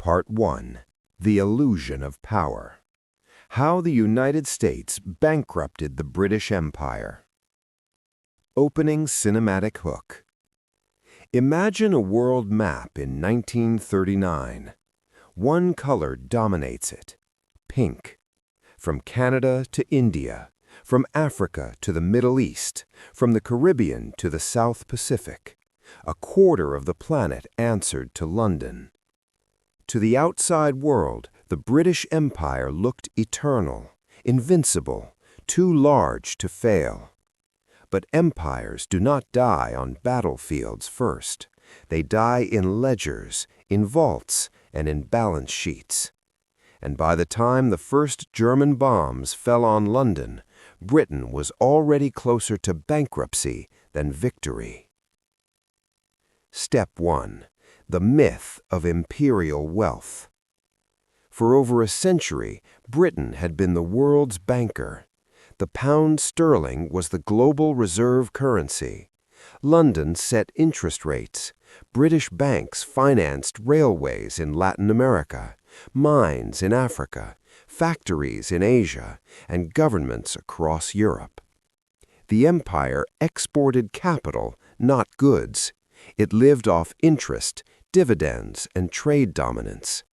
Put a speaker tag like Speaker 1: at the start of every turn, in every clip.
Speaker 1: Part 1. The Illusion of Power. How the United States Bankrupted the British Empire. Opening cinematic hook. Imagine a world map in 1939. One color dominates it: pink. From Canada to India, from Africa to the Middle East, from the Caribbean to the South Pacific, a quarter of the planet answered to London. To the outside world, the British Empire looked eternal, invincible, too large to fail. But empires do not die on battlefields first. They die in ledgers, in vaults, and in balance sheets. And by the time the first German bombs fell on London, Britain was already closer to bankruptcy than victory. Step 1. The myth of imperial wealth. For over a century, Britain had been the world's banker. The pound sterling was the global reserve currency. London set interest rates. British banks financed railways in Latin America, mines in Africa, factories in Asia, and governments across Europe. The empire exported capital, not goods. It lived off interest, dividends, and trade dominance.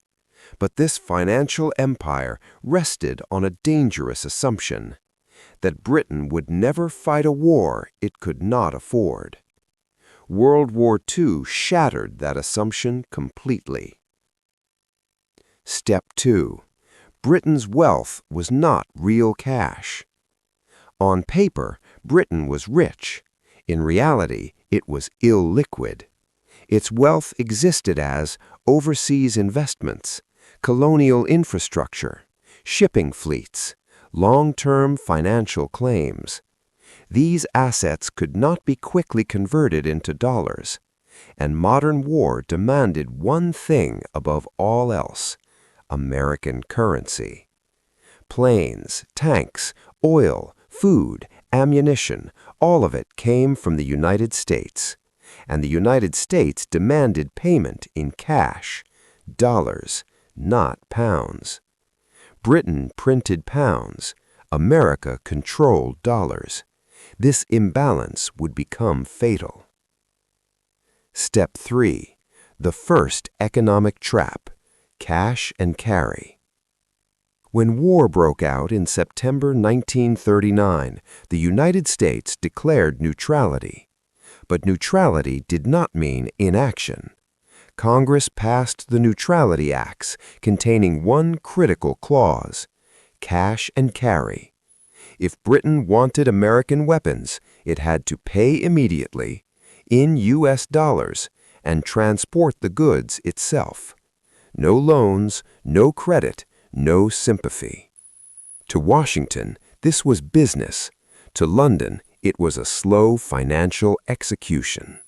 Speaker 1: But this financial empire rested on a dangerous assumption: that Britain would never fight a war it could not afford. World War II shattered that assumption completely. Step 2. Britain's wealth was not real cash. On paper, Britain was rich. In reality, it was illiquid. Its wealth existed as overseas investments, colonial infrastructure, shipping fleets, long-term financial claims. These assets could not be quickly converted into dollars, and modern war demanded one thing above all else: American currency. Planes, tanks, oil, food, ammunition, all of it came from the United States, and the United States demanded payment in cash, dollars, not pounds. Britain printed pounds. America controlled dollars. This imbalance would become fatal. Step 3. The first economic trap: cash and carry. When war broke out in September 1939, the United States declared neutrality. But neutrality did not mean inaction. Congress passed the Neutrality Acts containing one critical clause: cash and carry. If Britain wanted American weapons, it had to pay immediately, in U.S. dollars, and transport the goods itself. No loans, no credit, no sympathy. To Washington, this was business. To London, it was a slow financial execution.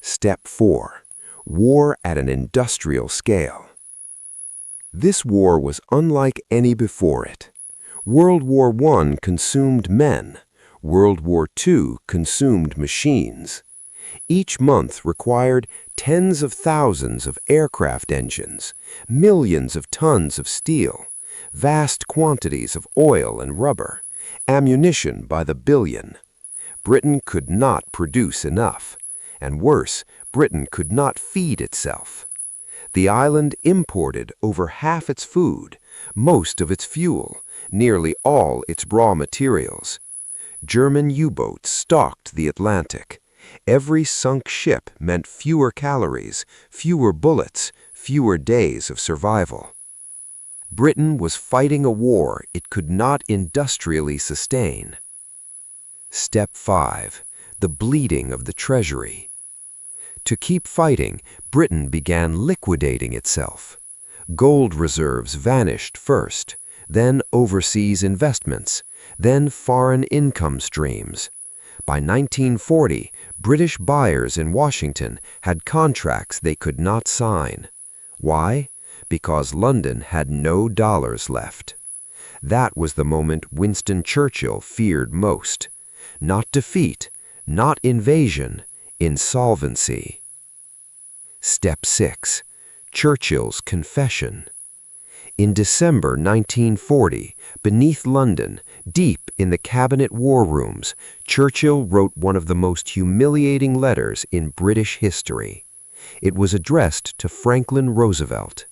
Speaker 1: Step 4. War at an industrial scale. This war was unlike any before it. World War I consumed men. World War II consumed machines. Each month required tens of thousands of aircraft engines, millions of tons of steel, vast quantities of oil and rubber, ammunition by the billion. Britain could not produce enough, and worse, Britain could not feed itself. The island imported over half its food, most of its fuel, nearly all its raw materials. German U-boats stalked the Atlantic. Every sunk ship meant fewer calories, fewer bullets, fewer days of survival. Britain was fighting a war it could not industrially sustain. Step 5. The bleeding of the treasury. To keep fighting, Britain began liquidating itself. Gold reserves vanished first, then overseas investments, then foreign income streams. By 1940, British buyers in Washington had contracts they could not sign. Why? Because London had no dollars left. That was the moment Winston Churchill feared most. Not defeat, not invasion, insolvency. Step 6. Churchill's confession. In December 1940, beneath London, deep in the cabinet war rooms, Churchill wrote one of the most humiliating letters in British history. It was addressed to Franklin Roosevelt.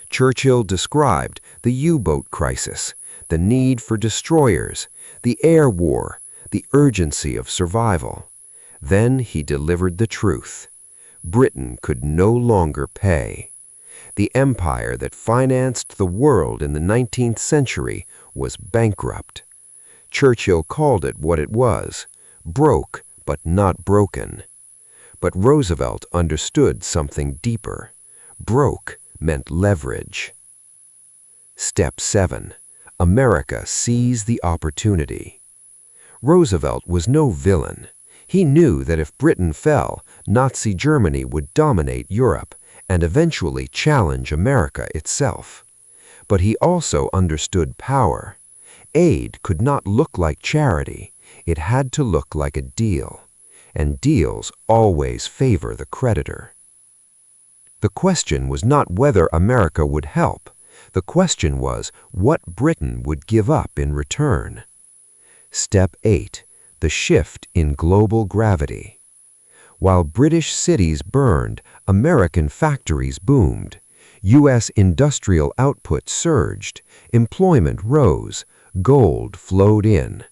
Speaker 1: Churchill described the U-boat crisis, the need for destroyers, the air war, the urgency of survival. Then he delivered the truth. Britain could no longer pay. The empire that financed the world in the 19th century was bankrupt. Churchill called it what it was, broke but not broken. But Roosevelt understood something deeper. Broke meant leverage. Step 7. America seized the opportunity. Roosevelt was no villain. He knew that if Britain fell, Nazi Germany would dominate Europe and eventually challenge America itself. But he also understood power. Aid could not look like charity. It had to look like a deal. And deals always favor the creditor. The question was not whether America would help. The question was what Britain would give up in return. Step 8. The shift in global gravity. While British cities burned, American factories boomed. U.S. industrial output surged. Employment rose. Gold flowed in.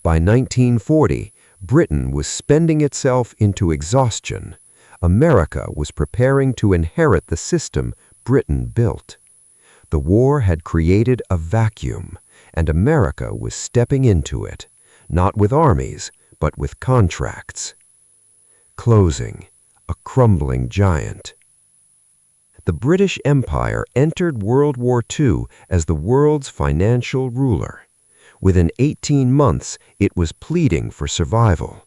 Speaker 1: By 1940, Britain was spending itself into exhaustion. America was preparing to inherit the system Britain built. The war had created a vacuum, and America was stepping into it, not with armies, but with contracts. Closing, a crumbling giant. The British Empire entered World War II as the world's financial ruler. Within 18 months, it was pleading for survival.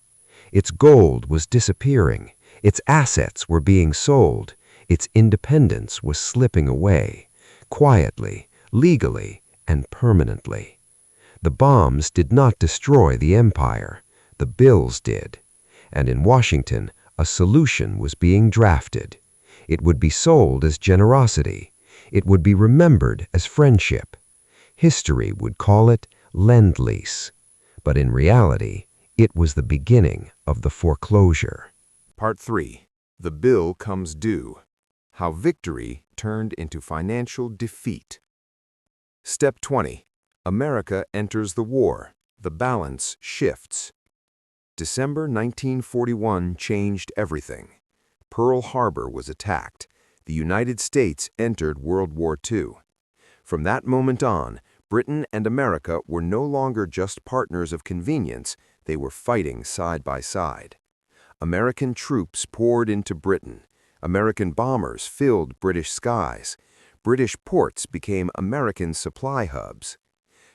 Speaker 1: Its gold was disappearing. Its assets were being sold. Its independence was slipping away, quietly, legally, and permanently. The bombs did not destroy the empire. The bills did. And in Washington, a solution was being drafted. It would be sold as generosity. It would be remembered as friendship. History would call it Lend-Lease. But in reality, it was the beginning of the foreclosure.
Speaker 2: Part 3. The bill comes due. How victory turned into financial defeat. Step 20. America enters the war. The balance shifts. December 1941 changed everything. Pearl Harbor was attacked. The United States entered World War II. From that moment on, Britain and America were no longer just partners of convenience, they were fighting side by side. American troops poured into Britain. American bombers filled British skies. British ports became American supply hubs.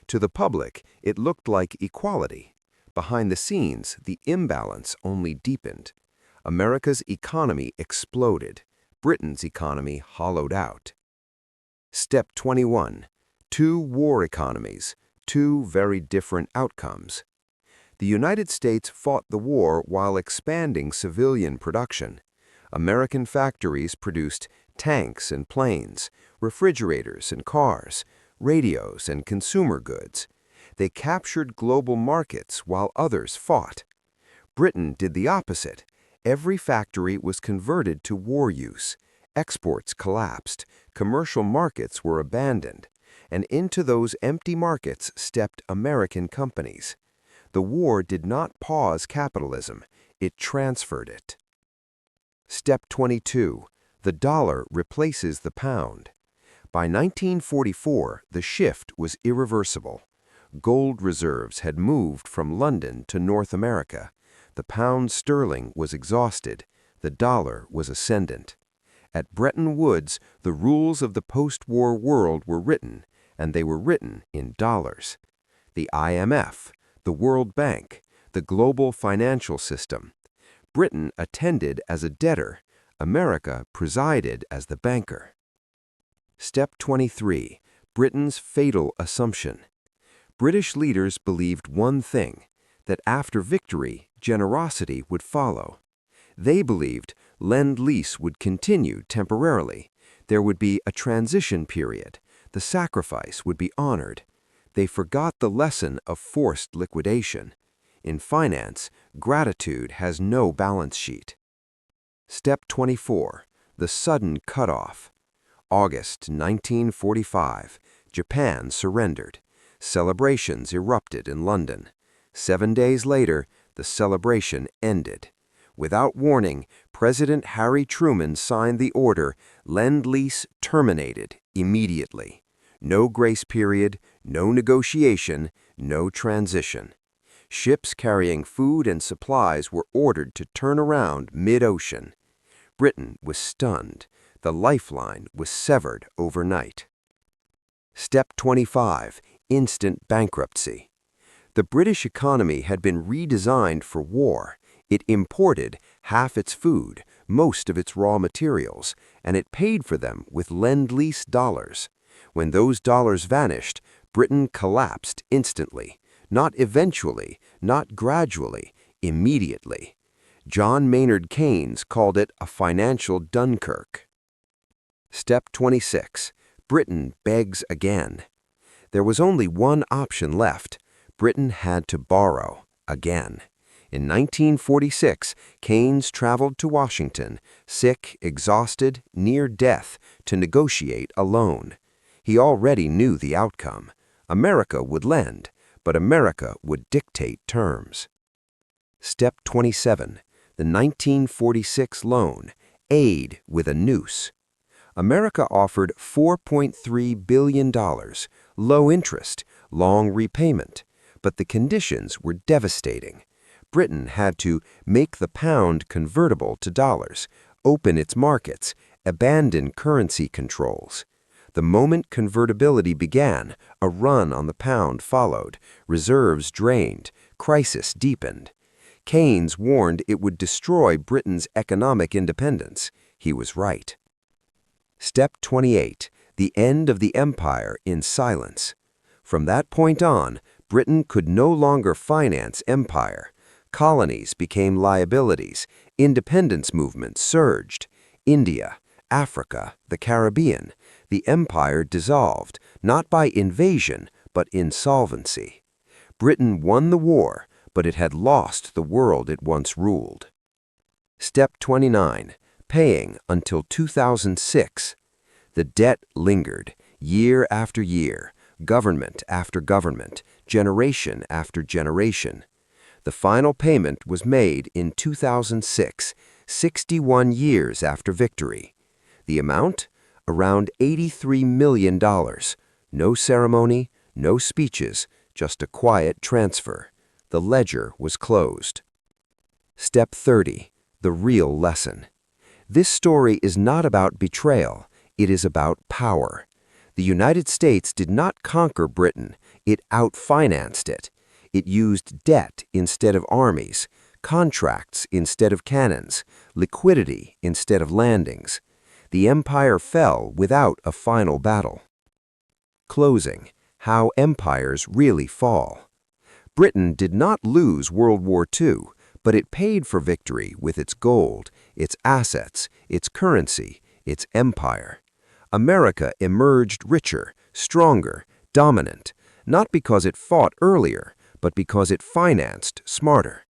Speaker 2: To the public, it looked like equality. Behind the scenes, the imbalance only deepened. America's economy exploded. Britain's economy hollowed out. Step 21. Two war economies, two very different outcomes. The United States fought the war while expanding civilian production. American factories produced tanks and planes, refrigerators and cars, radios and consumer goods. They captured global markets while others fought. Britain did the opposite. Every factory was converted to war use. Exports collapsed. Commercial markets were abandoned. And into those empty markets stepped American companies. The war did not pause capitalism, it transferred it. Step 22. The dollar replaces the pound. By 1944, the shift was irreversible. Gold reserves had moved from London to North America. The pound sterling was exhausted. The dollar was ascendant. At Bretton Woods, the rules of the post-war world were written, and they were written in dollars. The IMF, the World Bank, the global financial system. Britain attended as a debtor. America presided as the banker. Step 23. Britain's fatal assumption. British leaders believed one thing, that after victory, generosity would follow. They believed Lend-Lease would continue temporarily.
Speaker 1: There would be a transition period. The sacrifice would be honored. They forgot the lesson of forced liquidation. In finance, gratitude has no balance sheet. Step 24. The sudden cutoff. August 1945. Japan surrendered. Celebrations erupted in London. 7 days later, the celebration ended. Without warning, President Harry Truman signed the order, Lend-Lease terminated immediately. No grace period, no negotiation, no transition. Ships carrying food and supplies were ordered to turn around mid-ocean. Britain was stunned. The lifeline was severed overnight. Step 25. Instant bankruptcy. The British economy had been redesigned for war. It imported half its food, most of its raw materials, and it paid for them with Lend-Lease dollars. When those dollars vanished, Britain collapsed instantly. Not eventually, not gradually, immediately. John Maynard Keynes called it a financial Dunkirk. Step 26. Britain begs again. There was only one option left. Britain had to borrow again. In 1946, Keynes traveled to Washington, sick, exhausted, near death, to negotiate a loan. He already knew the outcome. America would lend, but America would dictate terms. Step 27. The 1946 loan, aid with a noose. America offered $4.3 billion, low interest, long repayment, but the conditions were devastating. Britain had to make the pound convertible to dollars, open its markets, abandon currency controls. The moment convertibility began, a run on the pound followed, reserves drained, crisis deepened. Keynes warned it would destroy Britain's economic independence. He was right. Step 28. The end of the empire in silence. From that point on, Britain could no longer finance empire. Colonies became liabilities. Independence movements surged. India, Africa, the Caribbean. The empire dissolved, not by invasion, but insolvency. Britain won the war, but it had lost the world it once ruled. Step 29. Paying until 2006. The debt lingered, year after year, government after government, generation after generation. The final payment was made in 2006, 61 years after victory. The amount? Around $83 million. No ceremony, no speeches, just a quiet transfer. The ledger was closed. Step 30. The real lesson. This story is not about betrayal. It is about power. The United States did not conquer Britain. It outfinanced it. It used debt instead of armies, contracts instead of cannons, liquidity instead of landings. The empire fell without a final battle. Closing. How empires really fall. Britain did not lose World War II, but it paid for victory with its gold, its assets, its currency, its empire. America emerged richer, stronger, dominant, not because it fought earlier, but because it financed smarter.